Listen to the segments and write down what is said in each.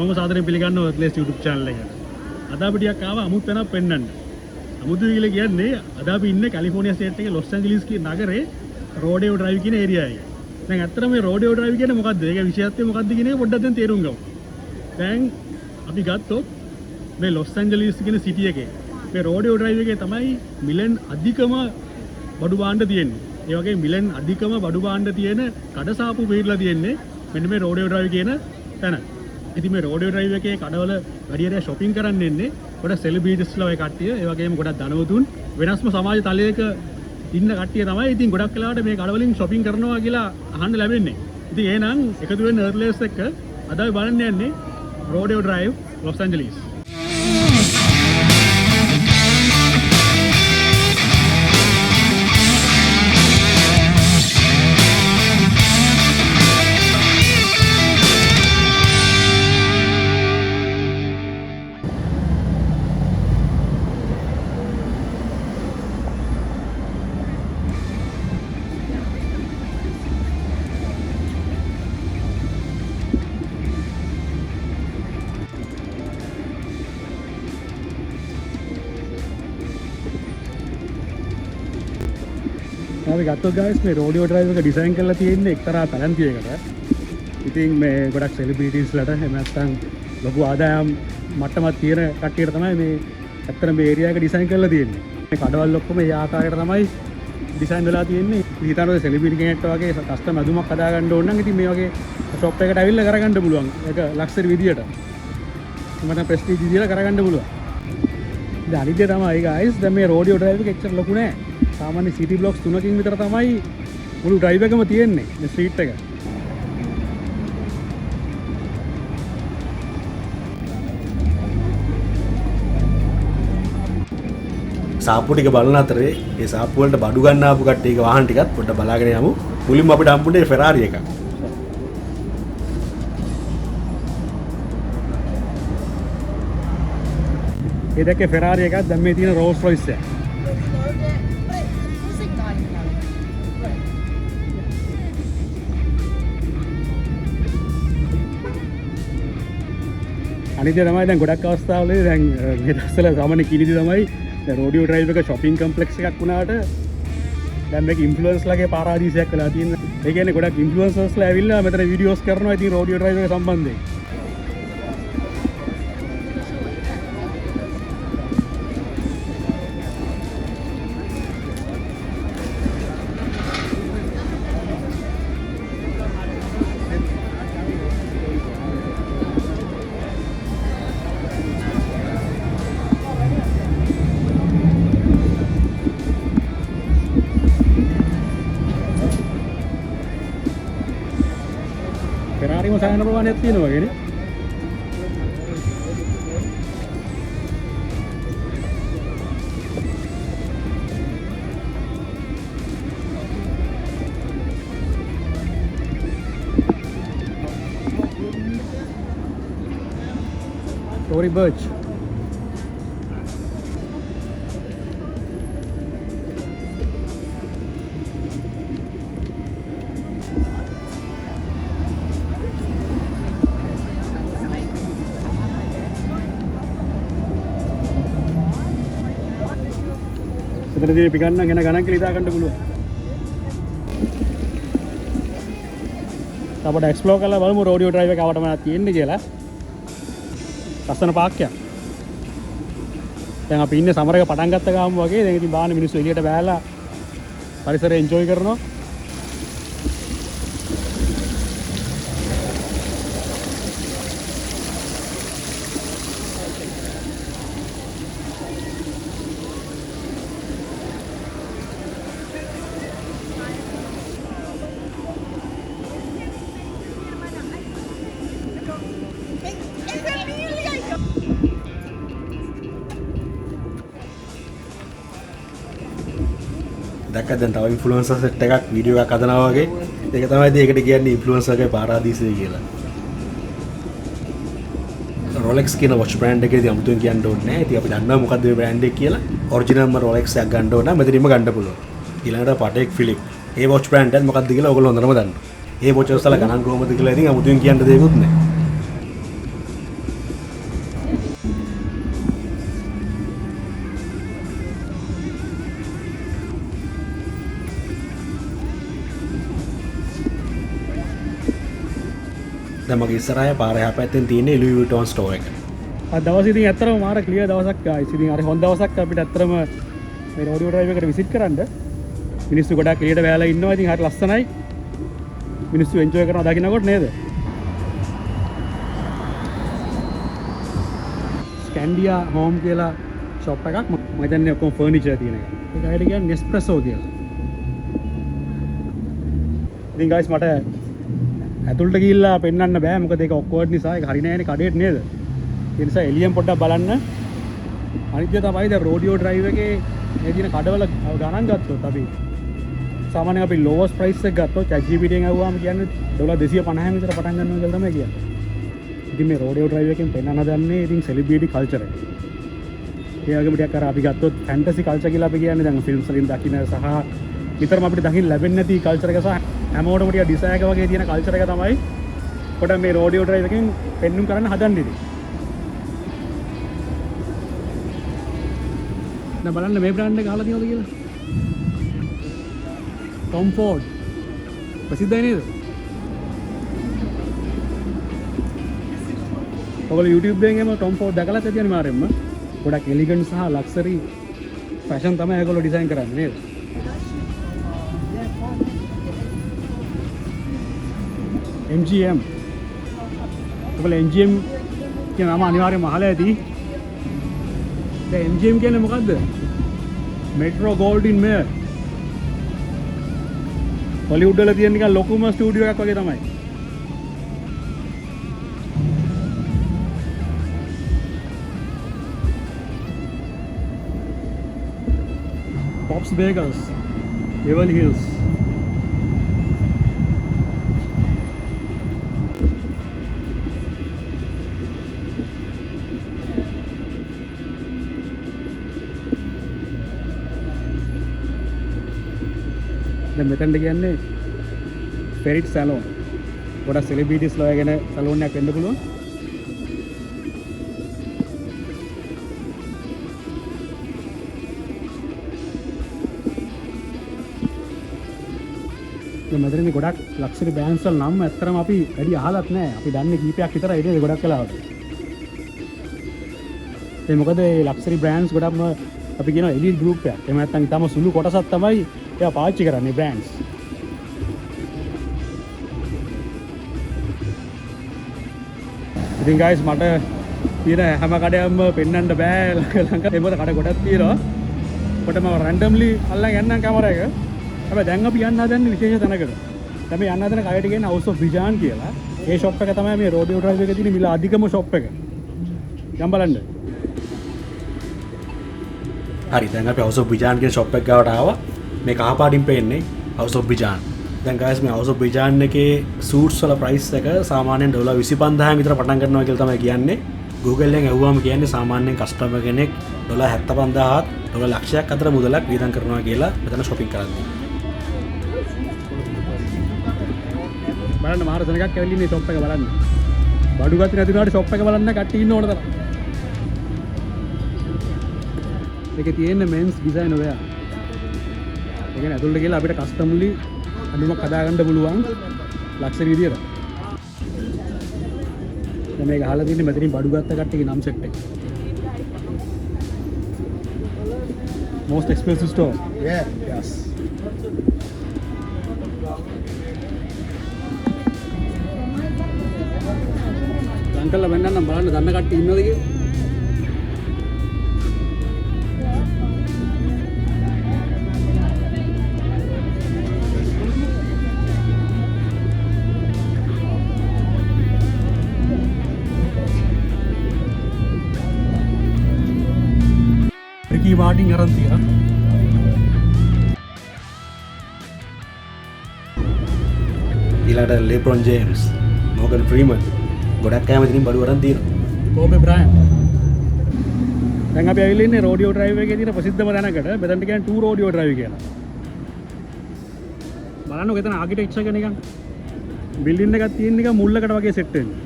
මම සාදරයෙන් පිළිගන්නවා වර්ක්ලේස් YouTube channel එකට. අද අපි ටිකක් ආවා අමුත් වෙනක් පෙන්වන්න. අමුතු කියලා කියන්නේ අද අපි ඉන්නේ කැලිෆෝනියා ස්ටේට් එකේ ලොස් ඇන්ජලිස් කියන නගරේ රෝඩියෝ ඩ්‍රයිව් කියන ඒරියා එකේ. දැන් ඇත්තටම මේ රෝඩියෝ ඩ්‍රයිව් කියන්නේ මොකද්ද? ඒක විශේෂත්වය මොකද්ද කියන එක පොඩ්ඩක් දැන් තේරුම් ගමු. දැන් අපි ගත්තොත් මේ ලොස් ඇන්ජලිස් කියන සිටි එකේ මේ රෝඩියෝ ඩ්‍රයිව් එකේ තමයි මිලන් අධිකම බඩු භාණ්ඩ තියෙන්නේ. ඒ වගේ මිලන් අධිකම බඩු භාණ්ඩ තියෙන කඩසාප්පු පිරලා තියෙන්නේ මෙන්න මේ රෝඩියෝ ඩ්‍රයිව් කියන තැන. ඉතින් මේ රෝඩියෝ ඩ්‍රයිව් එකේ කඩවල වැඩියට shopping කරන්න එන්නේ ගොඩක් සෙලිබ්‍රිටිස්ලා ඔය කට්ටිය. ඒ වගේම ගොඩක් ධනවතුන් වෙනස්ම සමාජ තලයක ඉන්න කට්ටිය තමයි. ඉතින් ගොඩක් වෙලාවට මේ කඩවලින් shopping කරනවා කියලා අහන්න ලැබෙන්නේ. ඉතින් එහෙනම් එකතු වෙන්න එර්ලේස් එක්ක අද අපි බලන්න යන්නේ රෝඩියෝ ඩ්‍රයිව් ලොස් ඇන්ජලිස්. අපි ගත්තොත් guys මේ රෝඩියෝ ඩ්‍රයිව් එක ඩිසයින් කරලා තියෙන්නේ එක්තරා පැලැන්තියකට. ඉතින් මේ ගොඩක් සෙලිබ්‍රිටිස්ලාට එහෙම නැත්නම් ලොකු ආදායම් මට්ටමක් තියෙන කට්ටියට තමයි මේ ඇත්තටම මේ ඒරියා එක ඩිසයින් කරලා තියෙන්නේ. මේ කඩවල් ඔක්කොම මේ ආකාරයට තමයි ඩිසයින් වෙලා තියෙන්නේ. හිතන්න ඔය සෙලිබ්‍රිටි කෙනෙක්ට වගේ කස්ටම් ඇඳුමක් හදා ගන්න ඕන නම් ඉතින් මේ වගේ ෂොප් එකකට ඇවිල්ලා කරගන්න පුළුවන්. ඒක ලක්ෂරි විදියට. මට ප්‍රෙස්ටිජ් විදියට කරගන්න පුළුවන්. දැන් අනිත් දේ තමයි guys දැන් මේ රෝඩියෝ ඩ්‍රයිව් එක එච්චර ලොකු නෑ. සාමාන්‍ය සිටි බ්ලොක්ස් 3කින් විතර තමයි මුළු ඩ්‍රයිව් එකම තියෙන්නේ මේ ස්ට්‍රීට් එක. සාප්පු ටික බලන අතරේ ඒ සාප්පු වලට බඩු ගන්න ආපු කට්ටියගේ වාහන ටිකත් පොඩ්ඩක් බලාගෙන යමු. මුලින්ම අපිට හම්බුනේ ෆෙරාරි එකක්. ඒ දැක්කේ ෆෙරාරි එකක්. දැන් මේ තියෙන රෝල්ස් රොයිස් එක. අනිත් දේ තමයි දැන් ගොඩක් අවස්ථාවලදී දැන් මේ දවස්වල සාමාන්‍ය කිලිදි තමයි දැන් රෝඩියෝ ඩ්‍රයිව් එක shopping complex එකක් වුණාට දැන් මේක ඉන්ෆ්ලුවෙන්ස්ලාගේ පාරාදීසයක් වෙලා තියෙනවා. ඒ කියන්නේ ගොඩක් ඉන්ෆ්ලුවෙන්සර්ස්ලා ඇවිල්ලා මෙතන වීඩියෝස් කරනවා ඉතින් රෝඩියෝ ඩ්‍රයිව් එක සම්බන්ධයෙන්. ෆෙරාරිම සෑහෙන ප්‍රමාණයක් තියෙනවා වගේනේ. Tory Burch. එතනදී පිකන්න ගෙන ගණන් කියලා හිතා ගන්න පුළුවන්. අපිට එක්ස්ප්ලෝර් කරලා බලමු රෝඩියෝ ඩ්‍රයිව් එක ආවටම තියෙන්නේ කියලා. ලස්සන පාක්කයක්. දැන් අපි ඉන්නේ සමර එක පටන් ගත්ත ගාම වගේ. දැන් ඉතින් බාහන මිනිස්සු එළියට බෑලා පරිසරය එන්ජොයි කරනවා. දැක්කද දැන් තව ඉන්ෆ්ලුවෙන්සර් සෙට් එකක් වීඩියෝ එකක් හදනවා වගේ. ඒක තමයි ඉතින් ඒකට කියන්නේ ඉන්ෆ්ලුවෙන්සර්ගේ පාරාදීසය කියලා. Rolex කියන watch brand එකේදී අමුතුවෙන් කියන්න ඕනේ නැහැ. ඉතින් අපි දන්නවා මොකද්ද මේ brand එක කියලා. ඔරිජිනල්ම Rolex එකක් ගන්න ඕන නම් මෙතනින්ම ගන්න පුළුවන්. ඊළඟට Patek Philippe. ඒ watch brand එක මොකද්ද කියලා ඔයගොල්ලෝ හොඳටම දන්නවා. ඒ watches වල ගණන් කොහොමද කියලා ඉතින් අමුතුවෙන් කියන්න දෙයක්වත් නැහැ. දැන් මගේ ඉස්සරහා පාර එහා පැත්තෙන් තියෙන්නේ Louis Vuitton store එක. අද දවස් ඉතින් ඇත්තටම මාර ක්ලියර් දවසක් guys. ඉතින් හරි හොඳ දවසක් අපිට ඇත්තටම මේ රෝඩියෝ ඩ්‍රයිව් එකට විසිට් කරන්න. මිනිස්සු ගොඩක් එළියට වැයලා ඉන්නවා. ඉතින් හරි ලස්සනයි. මිනිස්සු එන්ජොයි කරනවා දකින්නකොට නේද? ස්කැන්ඩියා හෝම් කියලා ෂොප් එකක්. මම හිතන්නේ ඔක්කොම ෆර්නිචර් තියෙන එක. ඒක ඇයිද කියන්නේ නෙස්ප්‍රෙසෝ කියලා. ඉතින් guys මට ඇතුළට ගිහිල්ලා පෙන්වන්න බෑ මොකද ඒක ඔක්කොඩ් නිසා ඒක හරි නෑනේ කඩේට නේද? ඒ නිසා එළියෙන් පොඩ්ඩක් බලන්න. අනිත් දේ තමයි දැන් රෝඩියෝ ඩ්‍රයිව් එකේ මේ දින කඩවල ගණන් ගත්තොත් අපි සාමාන්‍යයෙන් අපි lowest price එක ගත්තොත් ChatGPT එකෙන් අහුවාම කියන්නේ $250 විතර පටන් ගන්නවා කියලා තමයි කියන්නේ. ඉතින් මේ රෝඩියෝ ඩ්‍රයිව් එකෙන් පෙන්වන්න දන්නේ ඉතින් සෙලිබ්‍රිටි කල්චර් එක. ඒ වගේම ටිකක් අර අපි ගත්තොත් ෆැන්ටසි කල්චර් කියලා අපි කියන්නේ දැන් ෆිල්ම්ස් වලින් දකින්න සහ විතරම අපිට දකින්න ලැබෙන්නේ නැති කල්චර් එක සහ හැමෝටම ටික ඩිසයර් එක වගේ තියෙන කල්චර් එක තමයි කොට මේ රෝඩියෝ ඩ්‍රයිව් එකෙන් පෙන්눔 කරන්න හදන්නේ ඉතින්. දැන් බලන්න මේ බ්‍රෑන්ඩ් එක අහලා තියෙනවද කියලා. Tom Ford ප්‍රසිද්ධයි නේද? ඔයගොල්ලෝ YouTube එකෙන් එම Tom Ford දැකලා තියෙන මාරෙම්ම ගොඩක් එලිගන්ට් සහ ලක්සරි ෆැෂන් තමයි ඒගොල්ලෝ ඩිසයින් කරන්නේ නේද? MGM ඔයගොල්ලෝ MGM කියන නම අනිවාර්යයෙන්ම අහලා ඇති. දැන් MGM කියන්නේ මොකද්ද? Metro Goldwyn Mayer. හොලිවුඩ් වල තියෙන නිකන් ලොකුම ස්ටුඩියෝ එකක් වගේ තමයි. Bob's Bagels, Beverly Hills. දැන් මෙතනට කියන්නේ Ferit Salon. ගොඩක් සෙලිබ්‍රිටිස් ලා ගැන සැලෝන් එකක් වෙන්න පුළුවන්. දැන් මෙතනදී ගොඩක් ලක්ෂරි බ්‍රෑන්ඩ්ස් වල නම් ඇත්තටම අපි වැඩි අහලත් නැහැ. අපි දන්නේ කීපයක් විතරයි නේද ගොඩක් වෙලාවට. ඒ මොකද මේ ලක්ෂරි බ්‍රෑන්ඩ්ස් ගොඩක්ම අපි කියනවා එලිට් ගෲප් එකක්. එහෙම නැත්නම් ඊටම සුළු කොටසක් තමයි ඒවා පාවිච්චි කරන්නේ බ්‍රෑන්ඩ්ස්. ඉතින් guys මට තියෙන හැම කඩයක්ම පෙන්වන්න බෑ ලංකාවේ. ඒ මොකද කඩ ගොඩක් තියෙනවා. කොට මම රැන්ඩම්ලි අල්ලන් යන්නම් කැමරා එක. හැබැයි දැන් අපි යන්න හදන්නේ විශේෂ තැනකට. දැන් මේ යන්න හදන කයට කියන්නේ House of Bijan කියලා. ඒ ෂොප් එක තමයි මේ රෝඩියෝ ඩ්‍රයිව් එකේ තියෙන මිල අධිකම ෂොප් එක. ගම් බලන්න. හරි දැන් අපි House of Bijan කියන ෂොප් එක ගාවට ආවා. මේ කහපාටින් පේන්නේ House of Bijan. දැන් guys මේ House of Bijan එකේ සූට්ස් වල ප්‍රයිස් එක සාමාන්‍යයෙන් $25000 විතර පටන් ගන්නවා කියලා තමයි කියන්නේ. Google එකෙන් ඇහුවාම කියන්නේ සාමාන්‍යයෙන් කස්ටමර් කෙනෙක් $75000ත් $1,00,000ක් අතර මුදලක් වියදම් කරනවා කියලා මෙතන shopping කරන්නේ. බලන්න මාර සෙනගක් ඇවිල්ලා ඉන්නේ ෂොප් එක බලන්න. බඩු ගත්ත නැති උනාට ෂොප් එක බලන්න කට්ටිය ඉන්න ඕන තරම්. ඒකේ තියෙන men's design wear. ඒ කියන්නේ ඇතුළට ගිහලා අපිට කස්ටම්ලි අඳුමක් හදාගන්න පුළුවන් ලක්ෂරි විදියට. දැන් මේක අහලා තියෙන්නේ මෙතනින් බඩු ගත්ත කට්ටියගේ නම් සෙට් එක. Most expensive store. Yeah. Yes. අංකල්ලා වෙන්නනම් බලන්න දන්න කට්ටිය ඉන්නවද කියලා. Ricky Martin අරන් තියලා ඊළඟට LeBron James, Morgan Freeman ගොඩක් අය මෙතනින් බඩු අරන් තියෙනවා. Kobe Bryant. දැන් අපි ඇවිල්ලා ඉන්නේ රෝඩියෝ ඩ්‍රයිව් එකේ තියෙන ප්‍රසිද්ධම තැනකට. මෙතනට කියන්නේ 2 රෝඩියෝ ඩ්‍රයිව් කියලා. බලන්නකො එතන ආකිටෙක්චර් එක නිකන් බිල්ඩින් එකක් තියෙන නිකන් මුල්ලකට වගේ සෙට් වෙන්නේ.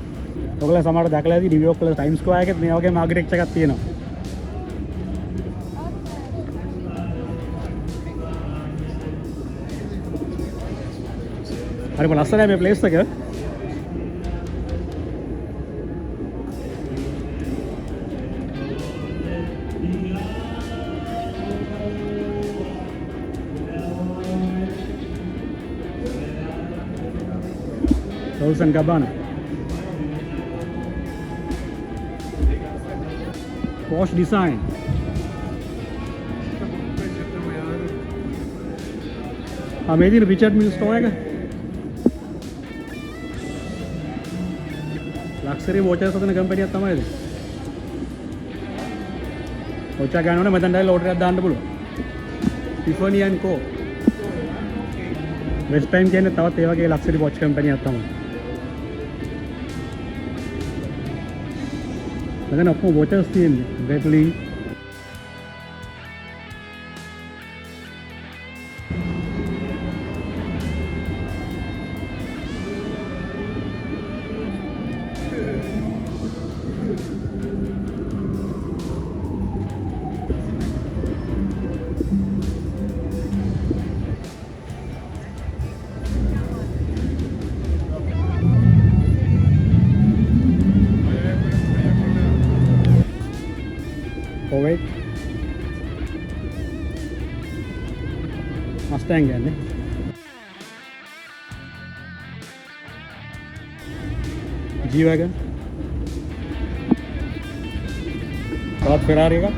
ඔයගොල්ලෝ සමහරව දැකලා ඇති නිව්යෝක් වල ටයිම්ස් ස්ක්වයර් එකේ මේ වගේම ආකිටෙක්චර් එකක් තියෙනවා. හරිම ලස්සනයි මේ ප්ලේස් එක. Dolce & Gabbana. Posh design. මේ තියෙන රිචඩ් මිල් ස්ටෝර් එක. ලක්සරි වොචර්ස් හදන කම්පැනියක් තමයි ඒක. ඔච්චර ගන්නවනේ මම දැන් ඩයල් ඕඩර් එකක් දාන්න පුළුවන්. Tiffany & Co. West Time කියන්නේ තවත් ඒ වගේ ලක්සරි වොච් කම්පැනියක් තමයි. මම ඔක්කොම වොචර්ස් තියෙන්නේ. Bentley Corvette Mustang කියන්නේ G-Wagon තවත් Ferrari එකක්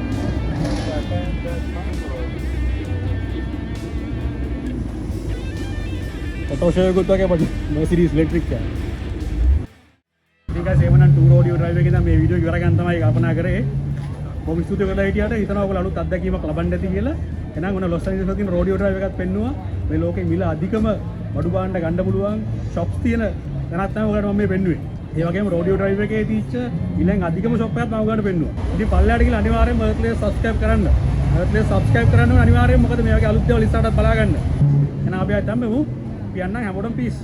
ඔටෝ ෂෝ එකකුත් වගේ පොඩි Mercedes electric එක ඉතින් guys එහෙමනම් tour audio drive එකේ ඉඳන් මේ වීඩියෝ එක ඉවර ගන්න තමයි කල්පනා කරේ කොහොම ස්තුතියි කරලා හිටියට හිතනවා ඔයගොල්ලෝ අලුත් අත්දැකීමක් ලබන්න ඇති කියලා. එහෙනම් ඔන්න ලොස් ඇන්ජලස් වල තියෙන රෝඩියෝ ඩ්‍රයිව් එකත් පෙන්නුවා. මේ ලෝකේ මිල අධිකම බඩු බාණ්ඩ ගන්න පුළුවන් shops තියෙන තැනක් තමයි ඔයගොල්ලෝ මම මේ පෙන්නුවේ. ඒ වගේම රෝඩියෝ ඩ්‍රයිව් එකේ තියෙච්ච ඉලෙන් අධිකම shop එකක් මම ඔයගොල්ලෝ පෙන්නුවා. ඉතින් පල්ලෙහාට ගිහලා අනිවාර්යෙන්ම Earthly subscribe කරන්න. Earthly subscribe කරන්න ඕනේ අනිවාර්යෙන්ම මොකද මේ වගේ අලුත් දේවල් ඉස්සරහට බලා ගන්න. එහෙනම් අපි ආයෙත් හම්බෙමු. කියන්නම් හැමෝටම peace.